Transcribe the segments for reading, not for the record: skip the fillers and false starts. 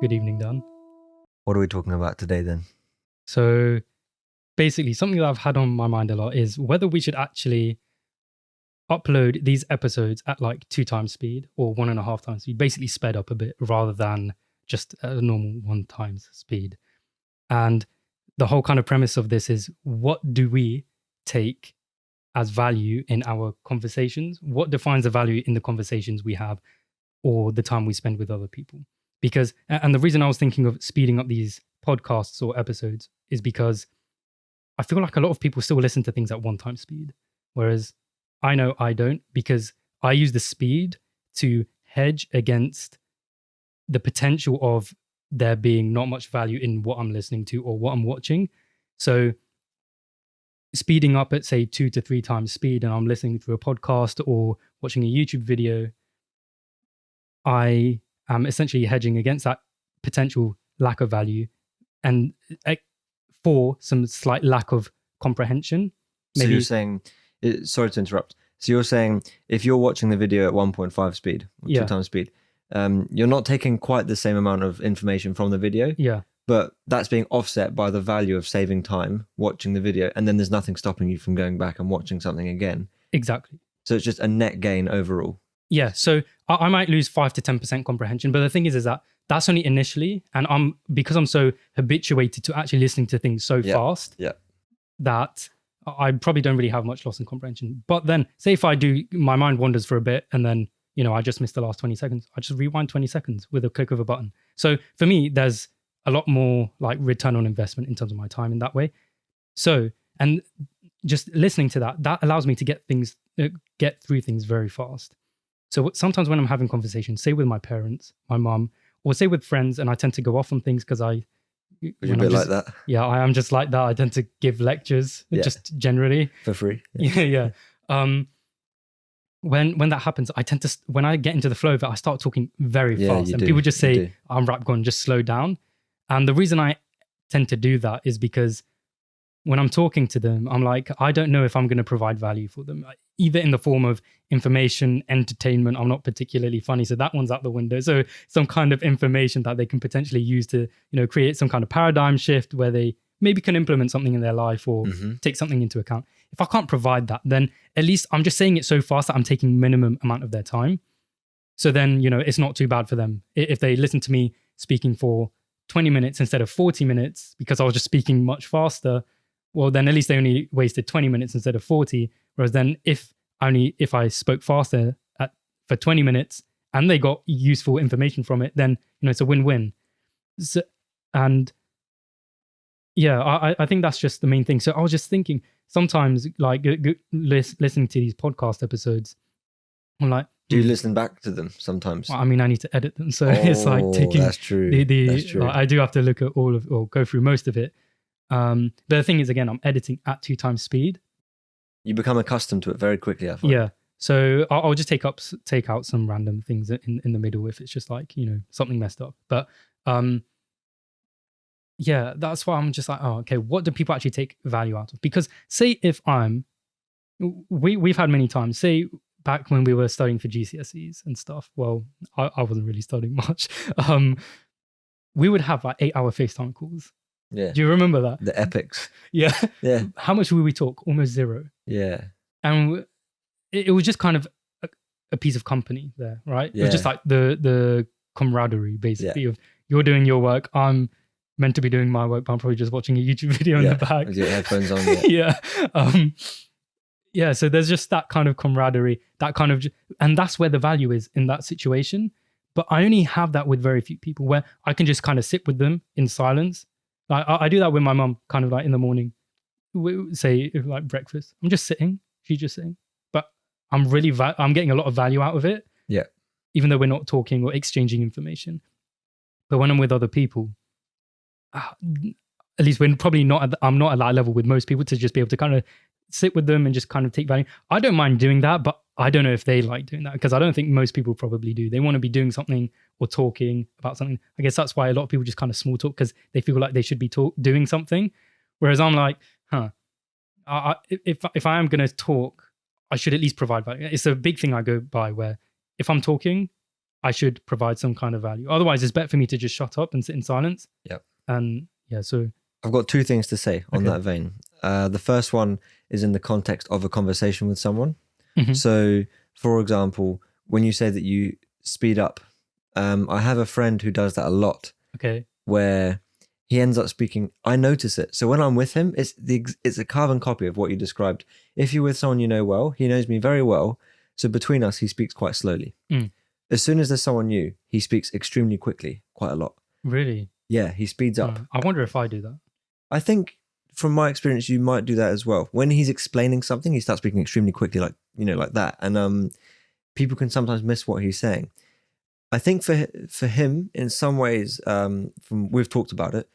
Good evening, Dan. What are we talking about today then? So basically, something that I've had on my mind a lot is whether we should actually upload these episodes at like 2 times speed or 1.5 times speed, basically sped up a bit rather than just a normal 1 times speed. And the whole kind of premise of this is, what do we take as value in our conversations? What defines the value in the conversations we have or the time we spend with other people? Because, and the reason I was thinking of speeding up these podcasts or episodes is because I feel like a lot of people still listen to things at 1 time speed, whereas I know I don't, because I use the speed to hedge against the potential of there being not much value in what I'm listening to or what I'm watching. So speeding up at say 2 to 3 times speed and I'm listening through a podcast or watching a YouTube video, I am essentially hedging against that potential lack of value and for some slight lack of comprehension. Maybe. So you're saying, sorry to interrupt. So you're saying if you're watching the video at 1.5 speed, or 2 times speed, you're not taking quite the same amount of information from the video. Yeah. But that's being offset by the value of saving time watching the video. And then there's nothing stopping you from going back and watching something again. Exactly. So it's just a net gain overall. Yeah. So I might lose 5 to 10% comprehension. But the thing is that that's only initially. And because I'm so habituated to actually listening to things so fast that I probably don't really have much loss in comprehension. But then say if I do, my mind wanders for a bit and then, I just missed the last 20 seconds. I just rewind 20 seconds with a click of a button. So for me, there's a lot more like return on investment in terms of my time in that way. So, and just listening to that allows me to get through things very fast. So sometimes when I'm having conversations, say with my parents, my mum, or say with friends, and I tend to go off on things because you're a bit like that. Yeah, I am just like that. I tend to give lectures just generally. For free. Yeah. When that happens, I tend to, when I get into the flow of it, I start talking very fast. And people just say, I'm rap gone, just slow down. And the reason I tend to do that is because when I'm talking to them, I'm like, I don't know if I'm going to provide value for them, either in the form of information, entertainment. I'm not particularly funny, so that one's out the window. So some kind of information that they can potentially use to, create some kind of paradigm shift where they maybe can implement something in their life or take something into account. If I can't provide that, then at least I'm just saying it so fast that I'm taking minimum amount of their time. So then, it's not too bad for them. If they listen to me speaking for 20 minutes instead of 40 minutes because I was just speaking much faster, well, then at least they only wasted 20 minutes instead of 40. Whereas then if I spoke faster for 20 minutes and they got useful information from it, then, it's a win-win. So, and yeah, I think that's just the main thing. So I was just thinking sometimes like listening to these podcast episodes, I'm like, do you listen back to them sometimes? Well, I mean, I need to edit them. So it's like taking that's true. That's true. Like, I do have to look at or go through most of it. But the thing is, again, I'm editing at 2 times speed. You become accustomed to it very quickly, I find. Yeah. So I'll just take out some random things in the middle if it's just like, something messed up. But yeah, that's why I'm just like, oh, okay, what do people actually take value out of? Because say if we've had many times, say back when we were studying for GCSEs and stuff, well, I wasn't really studying much. We would have like 8-hour FaceTime calls. Yeah. Do you remember that? The epics. Yeah. Yeah. How much would we talk? Almost zero. Yeah. And it was just kind of a piece of company there, right? Yeah. It was just like the camaraderie, basically, of you're doing your work, I'm meant to be doing my work, but I'm probably just watching a YouTube video in the back. With your headphones on. Yeah. Yeah. So there's just that kind of camaraderie, and that's where the value is in that situation. But I only have that with very few people where I can just kind of sit with them in silence. I do that with my mum, kind of like in the morning, say like breakfast. I'm just sitting, she's just sitting, but I'm getting a lot of value out of it. Yeah. Even though we're not talking or exchanging information. But when I'm with other people, at least we're probably I'm not at that level with most people to just be able to kind of sit with them and just kind of take value. I don't mind doing that, but I don't know if they like doing that because I don't think most people probably do. They want to be doing something or talking about something. I guess that's why a lot of people just kind of small talk because they feel like they should be doing something. Whereas I'm like, if I am going to talk, I should at least provide value. It's a big thing I go by where if I'm talking, I should provide some kind of value. Otherwise, it's better for me to just shut up and sit in silence. Yep. And yeah, so I've got two things to say on that vein. The first one is in the context of a conversation with someone. So, for example, when you say that you speed up, I have a friend who does that a lot. Okay. Where he ends up speaking, I notice it. So when I'm with him, it's a carbon copy of what you described. If you're with someone you know well, he knows me very well. So between us, he speaks quite slowly. As soon as there's someone new, he speaks extremely quickly, quite a lot. Really? Yeah, he speeds up. I wonder if I do that. I think from my experience, you might do that as well. When he's explaining something, he starts speaking extremely quickly, like, like that. And people can sometimes miss what he's saying. I think for him, in some ways, we've talked about it,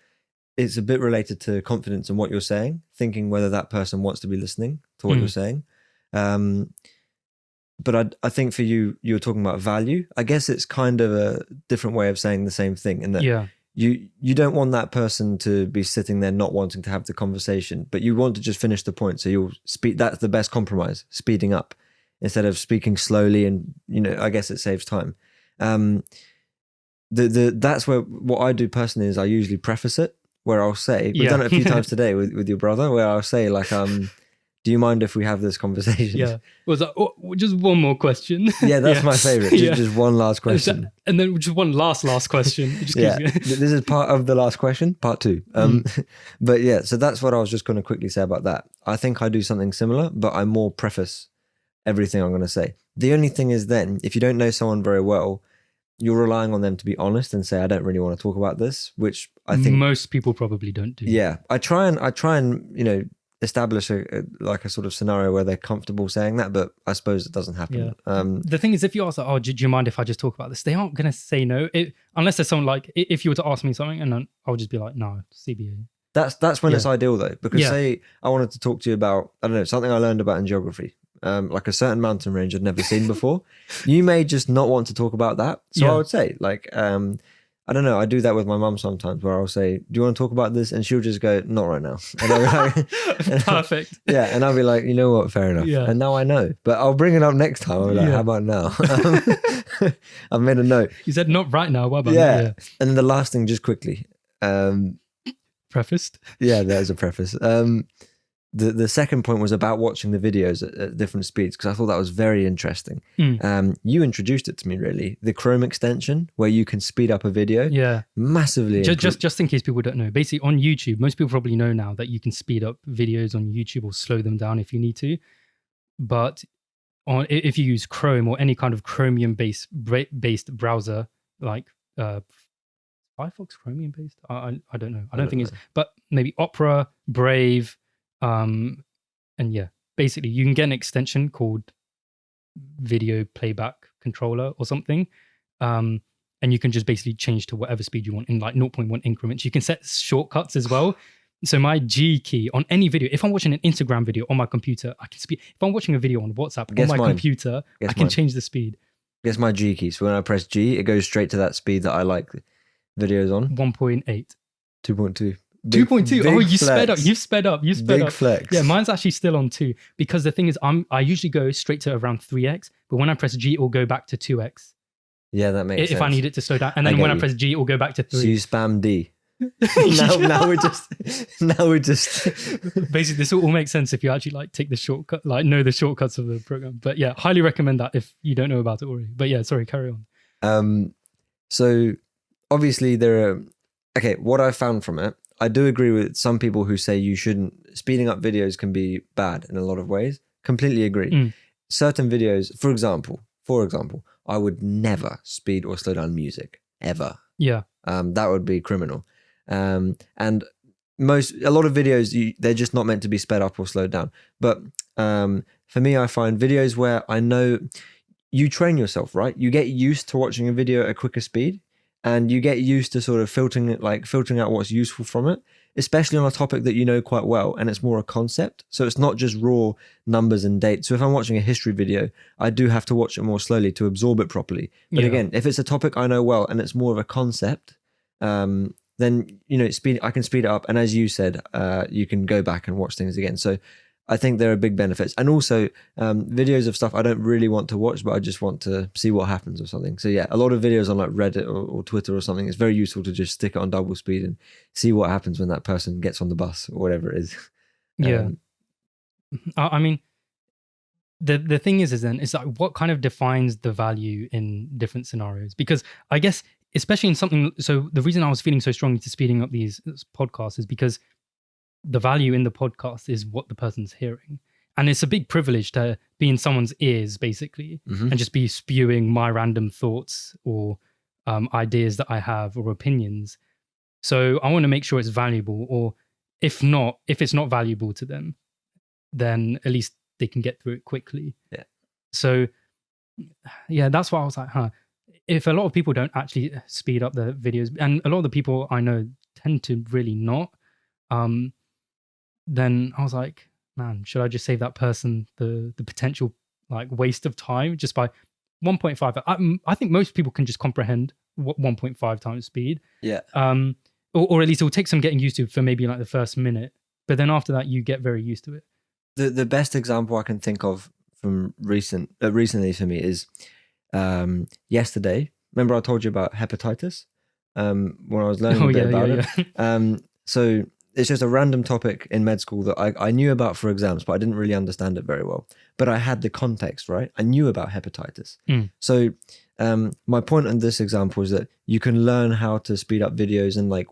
it's a bit related to confidence in what you're saying, thinking whether that person wants to be listening to what you're saying. But I think for you, you're talking about value. I guess it's kind of a different way of saying the same thing, in that you don't want that person to be sitting there not wanting to have the conversation, but you want to just finish the point. So you'll speed. That's the best compromise, speeding up instead of speaking slowly, and I guess it saves time. That's where what I do personally is I usually preface it, where I'll say, we've done it a few times today with your brother, where I'll say like, do you mind if we have this conversation? Yeah. Was that just one more question? Yeah, that's my favorite. Just one last question. And then just one last question. Just this is part of the last question, part 2. But yeah, so that's what I was just going to quickly say about that. I think I do something similar, but I more preface everything I'm going to say. The only thing is then, if you don't know someone very well, you're relying on them to be honest and say, I don't really want to talk about this, which I think most people probably don't do. Yeah. I try and establish a sort of scenario where they're comfortable saying that, but I suppose it doesn't happen. The thing is, if you ask, do you mind if I just talk about this? They aren't going to say no, unless there's someone like, if you were to ask me something and then I'll just be like, no, CBA. That's when it's ideal though, because say I wanted to talk to you about, I don't know, something I learned about in geography. Like a certain mountain range I'd never seen before. You may just not want to talk about that. So I would say, like, I don't know, I do that with my mum sometimes, where I'll say, do you want to talk about this? And she'll just go, not right now. And I'll be like, perfect. Yeah, and I'll be like, you know what, fair enough. Yeah. And now I know. But I'll bring it up next time. I'll be like, how about now? I've made a note. You said not right now, what about yeah. And then the last thing, just quickly. Prefaced? Yeah, there's a preface. The second point was about watching the videos at different speeds, because I thought that was very interesting. You introduced it to me, really. The Chrome extension, where you can speed up a video. Yeah. Massively. Just in case people don't know. Basically, on YouTube, most people probably know now that you can speed up videos on YouTube or slow them down if you need to. But if you use Chrome or any kind of Chromium-based browser, like Firefox Chromium-based? I don't know. I don't think it's... But maybe Opera, Brave... and yeah, basically you can get an extension called video playback controller or something. And you can just basically change to whatever speed you want in like 0.1 increments. You can set shortcuts as well. So my G key on any video, if I'm watching an Instagram video on my computer, I can speed. If I'm watching a video on WhatsApp on my computer, I can change the speed. Guess my G key. So when I press G, it goes straight to that speed that I like videos on. 1.8. 2.2. 2.2. Oh, you sped up. You've sped up. You sped up. Big flex. Yeah, mine's actually still on 2, because the thing is, I usually go straight to around 3x, but when I press G, it'll go back to 2x. Yeah, that makes sense. If I need it to slow down, and then when I press G, it'll go back to 3. So you spam D. now we're just basically, this all makes sense if you actually like take the shortcut, like know the shortcuts of the program. But yeah, highly recommend that if you don't know about it already. But yeah, sorry, carry on. So obviously what I found from it, I do agree with some people who say you shouldn't, speeding up videos can be bad in a lot of ways. Completely agree. Certain videos, for example, I would never speed or slow down music, ever. Yeah. That would be criminal. And a lot of videos, they're just not meant to be sped up or slowed down. But for me, I find videos where I know you train yourself, right? You get used to watching a video at a quicker speed. And you get used to sort of filtering out what's useful from it, especially on a topic that you know quite well, and it's more a concept. So it's not just raw numbers and dates. So if I'm watching a history video, I do have to watch it more slowly to absorb it properly. But again, if it's a topic I know well and it's more of a concept, then I can speed it up. And as you said, you can go back and watch things again. So I think there are big benefits. And also videos of stuff I don't really want to watch, but I just want to see what happens or something. So yeah, a lot of videos on like Reddit or Twitter or something, it's very useful to just stick it on double speed and see what happens when that person gets on the bus or whatever it is. Yeah. I mean, the thing is then, it's like what kind of defines the value in different scenarios? Because I guess, especially in something, so the reason I was feeling so strongly to speeding up these podcasts is because the value in the podcast is what the person's hearing. And it's a big privilege to be in someone's ears, basically, and just be spewing my random thoughts or ideas that I have or opinions. So I want to make sure it's valuable, or if it's not valuable to them, then at least they can get through it quickly. Yeah. So yeah, that's why I was like, if a lot of people don't actually speed up the videos, and a lot of the people I know tend to really not, then I was like, man, should I just save that person the potential like waste of time just by 1.5? I think most people can just comprehend what 1.5 times speed. Yeah. Or at least it will take some getting used to for maybe like the first minute, but then after that you get very used to it. The best example I can think of from recently for me is yesterday. Remember I told you about hepatitis when I was learning a bit about it. So it's just a random topic in med school that I knew about for exams, but I didn't really understand it very well. But I had the context, right? I knew about hepatitis. So my point in this example is that you can learn how to speed up videos and like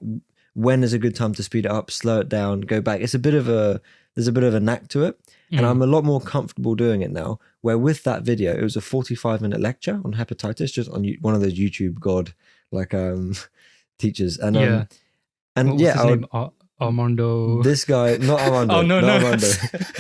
when is a good time to speed it up, slow it down, go back. There's a bit of a knack to it. And I'm a lot more comfortable doing it now, where with that video, it was a 45-minute lecture on hepatitis, just on one of those YouTube God like teachers. And and yeah, his name? Armando. This guy, not Armando. Oh, no. Armando.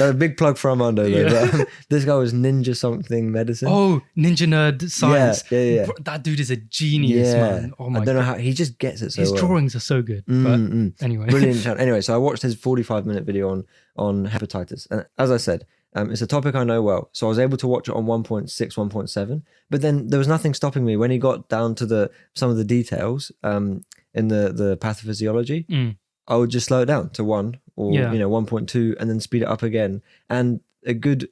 A big plug for Armando, though. But, this guy was Ninja something medicine. Oh, Ninja Nerd Science. Yeah. Bro, that dude is a genius, man. Oh my God. I don't know how, he just gets it so His well. drawings are so good. But anyway. Brilliant channel. Anyway, so I watched his 45-minute video on hepatitis. And as I said, it's a topic I know well. So I was able to watch it on 1.6, 1.7. But then there was nothing stopping me when he got down to some of the details in the pathophysiology. I would just slow it down to 1 or 1.2 and then speed it up again. And a good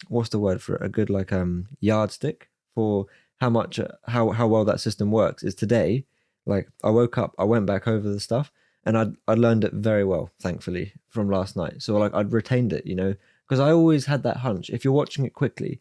what's the word for it? A good like yardstick for how well that system works is today. Like I woke up, I went back over the stuff, and I'd learned it very well, thankfully, from last night. So like I'd retained it, because I always had that hunch. If you're watching it quickly,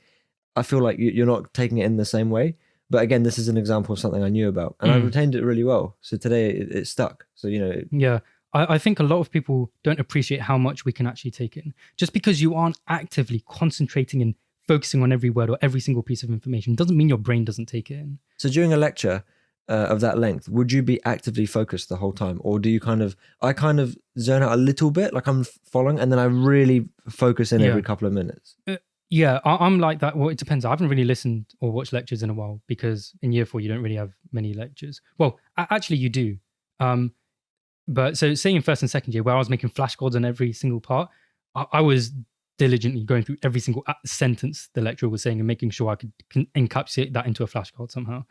I feel like you're not taking it in the same way. But again, this is an example of something I knew about, and I retained it really well. So today it stuck. So, Yeah, I think a lot of people don't appreciate how much we can actually take in. Just because you aren't actively concentrating and focusing on every word or every single piece of information doesn't mean your brain doesn't take it in. So during a lecture of that length, would you be actively focused the whole time? Or do you I kind of zone out a little bit, like I'm following, and then I really focus in every couple of minutes? Yeah, I'm like that. Well, it depends. I haven't really listened or watched lectures in a while because in year 4, you don't really have many lectures. Well, actually you do. But so say in first and second year where I was making flashcards on every single part, I was diligently going through every single sentence the lecturer was saying and making sure I could encapsulate that into a flashcard somehow.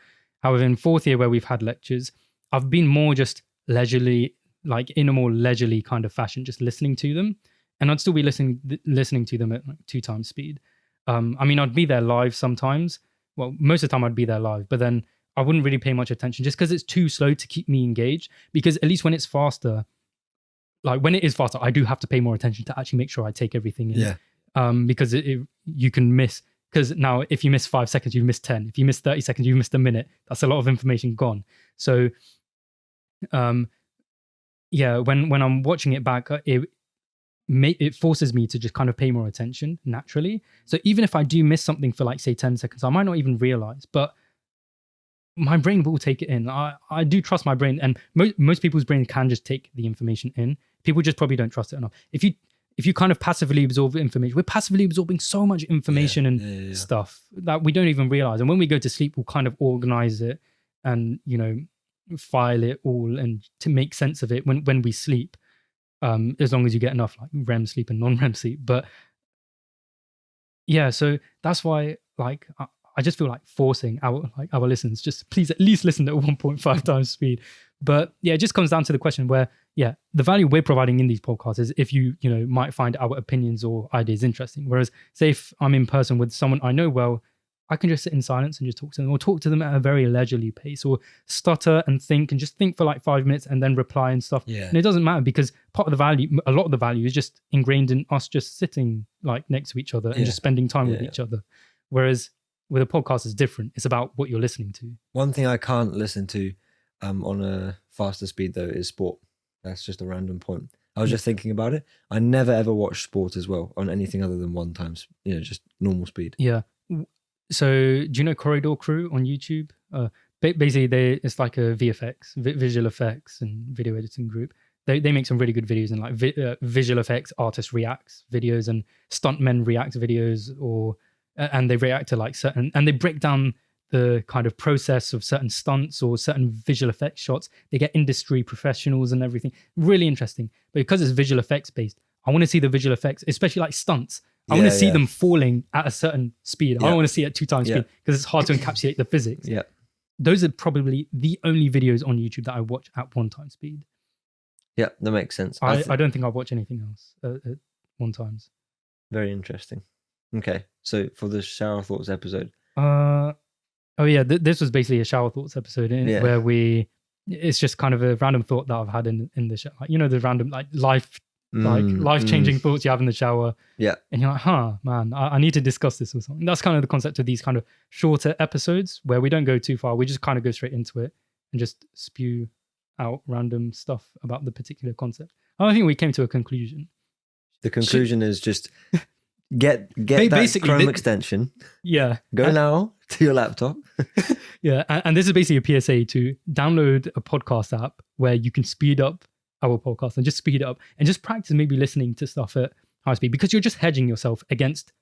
However, in 4th year where we've had lectures, I've been more just leisurely, like in a more leisurely kind of fashion, just listening to them. And I'd still be listening to them at like 2 times speed. I mean, I'd be there live sometimes. Well, most of the time I'd be there live, but then I wouldn't really pay much attention just because it's too slow to keep me engaged. Because at least when it's faster, like when it is faster, I do have to pay more attention to actually make sure I take everything in. Yeah. Because you can miss, because now if you miss 5 seconds, you've missed 10. If you miss 30 seconds, you've missed a minute. That's a lot of information gone. So, yeah, when I'm watching it back, it forces me to just kind of pay more attention naturally. So even if I do miss something for like say 10 seconds, I might not even realize, but my brain will take it in. I do trust my brain, and most people's brain can just take the information in. People just probably don't trust it enough. If you kind of passively absorb information, we're passively absorbing so much information and stuff that we don't even realize. And when we go to sleep, we'll kind of organize it and, file it all and to make sense of it when we sleep. As long as you get enough like REM sleep and non-REM sleep. But yeah, so that's why like I just feel like forcing our listeners just please at least listen at 1.5 times speed. But yeah, it just comes down to the question where the value we're providing in these podcasts is if you might find our opinions or ideas interesting. Whereas say if I'm in person with someone I know well, I can just sit in silence and just talk to them, or talk to them at a very leisurely pace, or stutter and think and just think for like 5 minutes and then reply and stuff. Yeah. And it doesn't matter because a lot of the value is just ingrained in us just sitting like next to each other and just spending time with each other. Whereas with a podcast, it's different. It's about what you're listening to. One thing I can't listen to on a faster speed though is sport. That's just a random point. I was just thinking about it. I never ever watch sport as well on anything other than 1 times, just normal speed. Yeah. So do you know Corridor Crew on YouTube? Basically, it's like a VFX, visual effects and video editing group. They make some really good videos and like visual effects artist reacts videos and stuntmen react videos, and they react to like certain, and they break down the kind of process of certain stunts or certain visual effects shots. They get industry professionals and everything. Really interesting. But because it's visual effects based, I want to see the visual effects, especially like stunts. I want to see them falling at a certain speed. I don't want to see it at 2 times speed because it's hard to encapsulate the physics. Yeah. Those are probably the only videos on YouTube that I watch at 1 time speed. Yeah, that makes sense. I don't think I watch anything else at 1 times. Very interesting. Okay, so for the shower thoughts episode. This was basically a shower thoughts episode where it's just kind of a random thought that I've had in the shower. Like, the random like life-changing thoughts you have in the shower. Yeah. And you're like, man, I need to discuss this or something. That's kind of the concept of these kind of shorter episodes where we don't go too far. We just kind of go straight into it and just spew out random stuff about the particular concept. I don't think we came to a conclusion. The conclusion is just get that Chrome extension. Yeah. Go now to your laptop. Yeah. And this is basically a PSA to download a podcast app where you can speed up our podcast and just speed it up and just practice maybe listening to stuff at high speed, because you're just hedging yourself against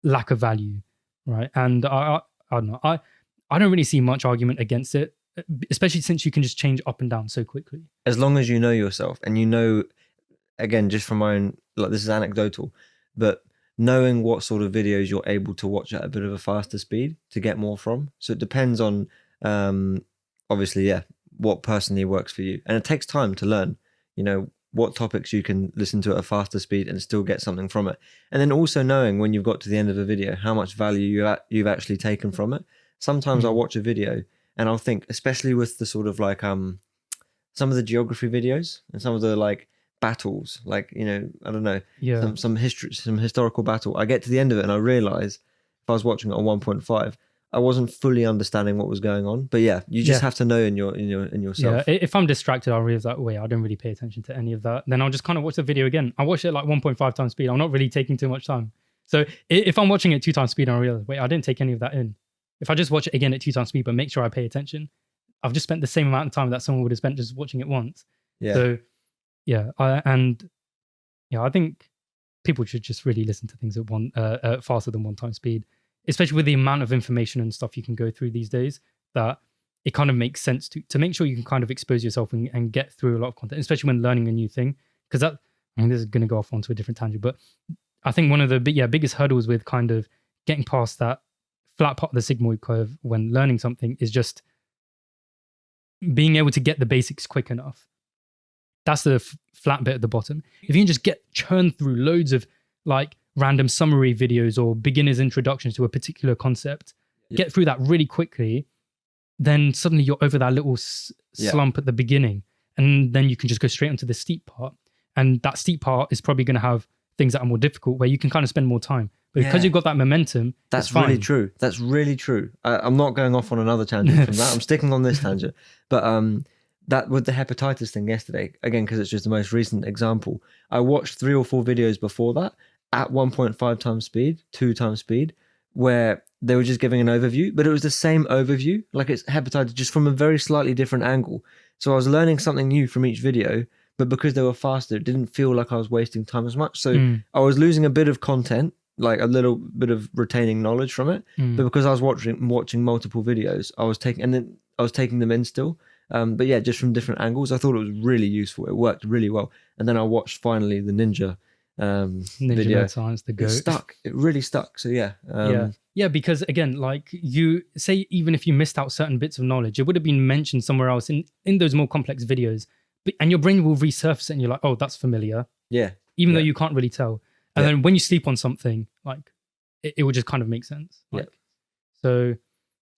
lack of value, right? And I don't know. I don't really see much argument against it, especially since you can just change up and down so quickly. As long as you know yourself and again, just from my own, like this is anecdotal, but knowing what sort of videos you're able to watch at a bit of a faster speed to get more from. So it depends on, obviously, what personally works for you. And it takes time to learn, what topics you can listen to at a faster speed and still get something from it. And then also knowing when you've got to the end of a video, how much value you've actually taken from it. Sometimes I'll watch a video and I'll think, especially with the sort of like, some of the geography videos and some of the like battles, like, I don't know, some history, some historical battle. I get to the end of it and I realize if I was watching it on 1.5, I wasn't fully understanding what was going on. But you just have to know in yourself. Yeah, if I'm distracted, I'll realize that, I don't really pay attention to any of that. Then I'll just kind of watch the video again. I watch it like 1.5 times speed. I'm not really taking too much time. So if I'm watching it 2 times speed and I realize, I didn't take any of that in. If I just watch it again at 2 times speed, but make sure I pay attention, I've just spent the same amount of time that someone would have spent just watching it once. Yeah. So I think people should just really listen to things at faster than 1 time speed, especially with the amount of information and stuff you can go through these days, that it kind of makes sense to make sure you can kind of expose yourself and get through a lot of content, especially when learning a new thing. Because this is going to go off onto a different tangent, but I think one of the biggest hurdles with kind of getting past that flat part of the sigmoid curve when learning something is just being able to get the basics quick enough. That's the flat bit at the bottom. If you can just churn through loads of like random summary videos or beginner's introductions to a particular concept, get through that really quickly, then suddenly you're over that little slump at the beginning, and then you can just go straight onto the steep part. And that steep part is probably going to have things that are more difficult where you can kind of spend more time. But because you've got that momentum, that's really true. That's really true. I'm not going off on another tangent from that. I'm sticking on this tangent. But that with the hepatitis thing yesterday, again, because it's just the most recent example, I watched 3 or 4 videos before that at 1.5 times speed, 2 times speed, where they were just giving an overview, but it was the same overview, like it's hepatitis, just from a very slightly different angle. So I was learning something new from each video, but because they were faster, it didn't feel like I was wasting time as much. So I was losing a bit of content, like a little bit of retaining knowledge from it. But because I was watching multiple videos, I was taking them in still. But yeah, just from different angles, I thought it was really useful. It worked really well. And then I watched finally the Ninja video. Science, the goat. It really stuck. So yeah, because again, like you say, even if you missed out certain bits of knowledge, it would have been mentioned somewhere else in those more complex videos. and your brain will resurface it and you're like, oh, that's familiar. Yeah. Even though you can't really tell. And then when you sleep on something, like it will just kind of make sense. Like, so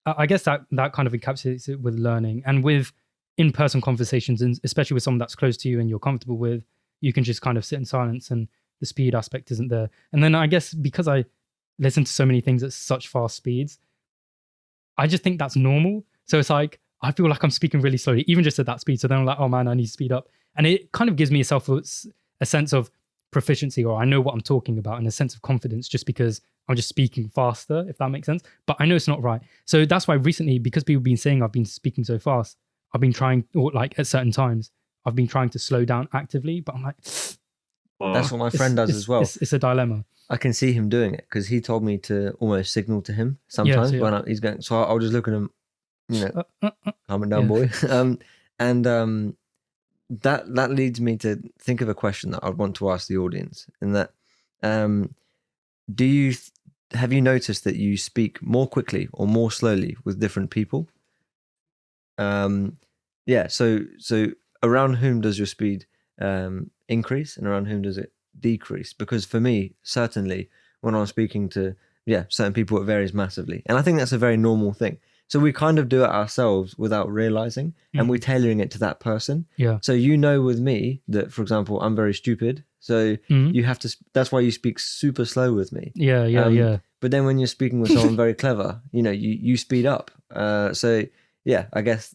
I guess that kind of encapsulates it with learning and with in-person conversations, and especially with someone that's close to you and you're comfortable with, you can just kind of sit in silence and the speed aspect isn't there. And then I guess because I listen to so many things at such fast speeds, I just think that's normal. So it's like, I feel like I'm speaking really slowly, even just at that speed. So then I'm like, oh man, I need to speed up. And it kind of gives me a sense of proficiency, or I know what I'm talking about, and a sense of confidence just because I'm just speaking faster, if that makes sense. But I know it's not right. So that's why recently, because people have been saying I've been speaking so fast, I've been trying, or like at certain times, I've been trying to slow down actively, but I'm like, that's what my friend does as well. It's a dilemma. I can see him doing it because he told me to almost signal to him sometimes when he's going. So I'll just look at him, calm it down, boy. That leads me to think of a question that I'd want to ask the audience. In that, have you noticed that you speak more quickly or more slowly with different people? So around whom does your speed increase, and around whom does it decrease? Because for me, certainly, when I'm speaking to certain people, it varies massively, and I think that's a very normal thing. So we kind of do it ourselves without realizing, and we're tailoring it to that person. Yeah. So with me that, for example, I'm very stupid. So you have to. That's why you speak super slow with me. Yeah. But then when you're speaking with someone very clever, you speed up. I guess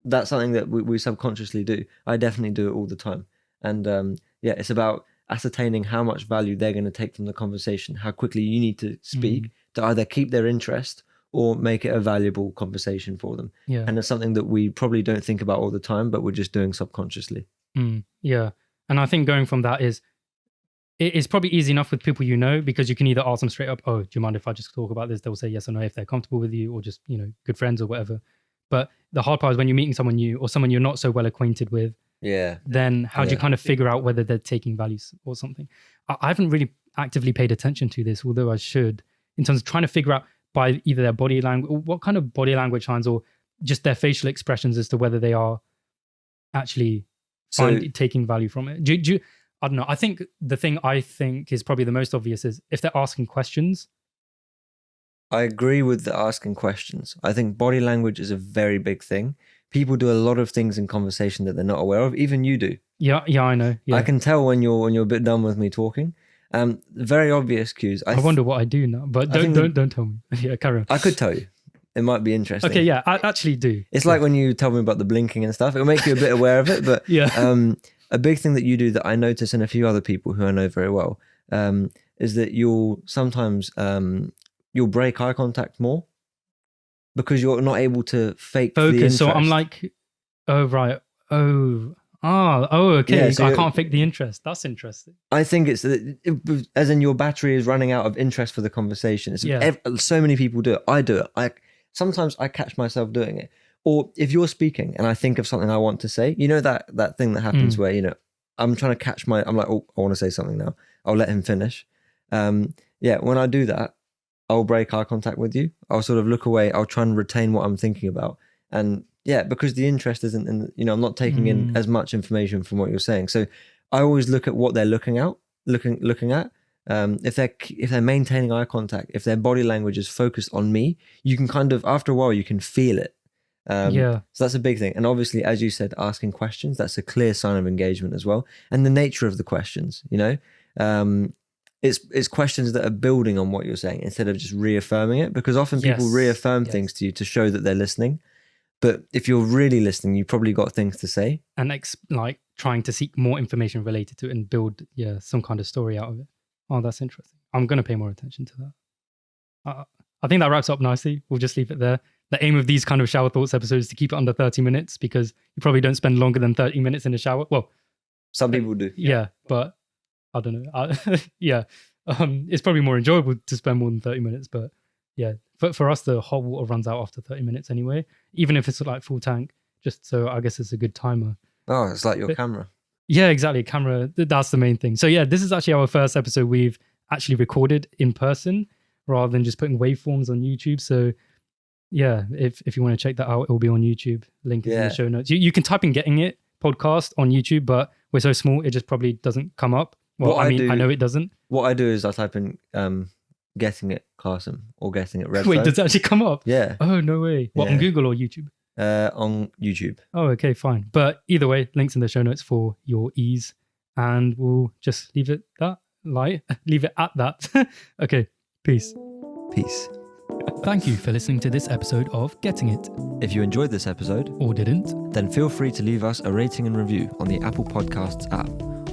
that's something that we subconsciously do. I definitely do it all the time. And it's about ascertaining how much value they're going to take from the conversation, how quickly you need to speak to either keep their interest or make it a valuable conversation for them. Yeah. And it's something that we probably don't think about all the time, but we're just doing subconsciously. Yeah. And I think going from that it's probably easy enough with people because you can either ask them straight up, oh, do you mind if I just talk about this? They'll say yes or no if they're comfortable with you, or just, good friends or whatever. But the hard part is when you're meeting someone new or someone you're not so well acquainted with, then how do you kind of figure out whether they're taking values or something? I haven't really actively paid attention to this, although I should, in terms of trying to figure out by either their body language, or what kind of body language signs, or just their facial expressions as to whether they are actually taking value from it. Do you, I don't know. I think the thing I think is probably the most obvious is if they're asking questions. I agree with the asking questions. I think body language is a very big thing. People do a lot of things in conversation that they're not aware of. Even you do. Yeah, I know. Yeah. I can tell when you're a bit done with me talking. Very obvious cues. I wonder what I do now, but don't tell me. Yeah, carry on. I could tell you. It might be interesting. Okay, yeah, I actually do. It's like when you tell me about the blinking and stuff. It'll make you a bit aware of it. But a big thing that you do that I notice in a few other people who I know very well is that you'll sometimes you'll break eye contact more because you're not able to fake focus. The interest. So I'm like, oh right, okay. Yeah, so I can't fake the interest. That's interesting. I think it's as in your battery is running out of interest for the conversation. So many people do it. I do it. Sometimes I catch myself doing it. Or if you're speaking and I think of something I want to say, that thing that happens where I'm trying to catch I'm like, oh, I want to say something now. I'll let him finish. When I do that, I'll break eye contact with you. I'll sort of look away. I'll try and retain what I'm thinking about. And because the interest isn't in, I'm not taking in as much information from what you're saying. So I always look at what they're looking at. If they're maintaining eye contact, if their body language is focused on me, you can kind of, after a while, you can feel it. So that's a big thing. And obviously, as you said, asking questions, that's a clear sign of engagement as well. And the nature of the questions, it's questions that are building on what you're saying instead of just reaffirming it, because often people reaffirm things to you to show that they're listening. But if you're really listening, you've probably got things to say. And like trying to seek more information related to it and build some kind of story out of it. Oh, that's interesting. I'm going to pay more attention to that. I think that wraps up nicely. We'll just leave it there. The aim of these kind of shower thoughts episodes is to keep it under 30 minutes because you probably don't spend longer than 30 minutes in the shower. Well, some people do. Yeah, but I don't know. It's probably more enjoyable to spend more than 30 minutes, but for us, the hot water runs out after 30 minutes anyway, even if it's like full tank, just so I guess it's a good timer. Oh, it's like your camera. Yeah, exactly. Camera, that's the main thing. So this is actually our first episode we've actually recorded in person rather than just putting waveforms on YouTube. So if you want to check that out, it will be on YouTube. Link is in the show notes. You can type in Getting It podcast on YouTube, but we're so small, it just probably doesn't come up. Well, I know it doesn't. What I do is I type in Getting It Carson or Getting It Redfern. Wait, does it actually come up? Yeah. Oh, no way. What, on Google or YouTube? On YouTube. Oh, okay, fine. But either way, links in the show notes for your ease. And we'll just leave it at that. Okay, peace. Peace. Thank you for listening to this episode of Getting It. If you enjoyed this episode, or didn't, then feel free to leave us a rating and review on the Apple Podcasts app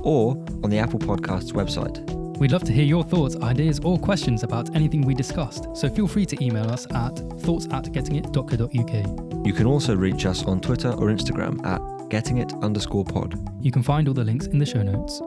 or on the Apple Podcasts website. We'd love to hear your thoughts, ideas, or questions about anything we discussed, so feel free to email us at thoughts@gettingit.co.uk. You can also reach us on Twitter or Instagram at gettingit_pod. You can find all the links in the show notes.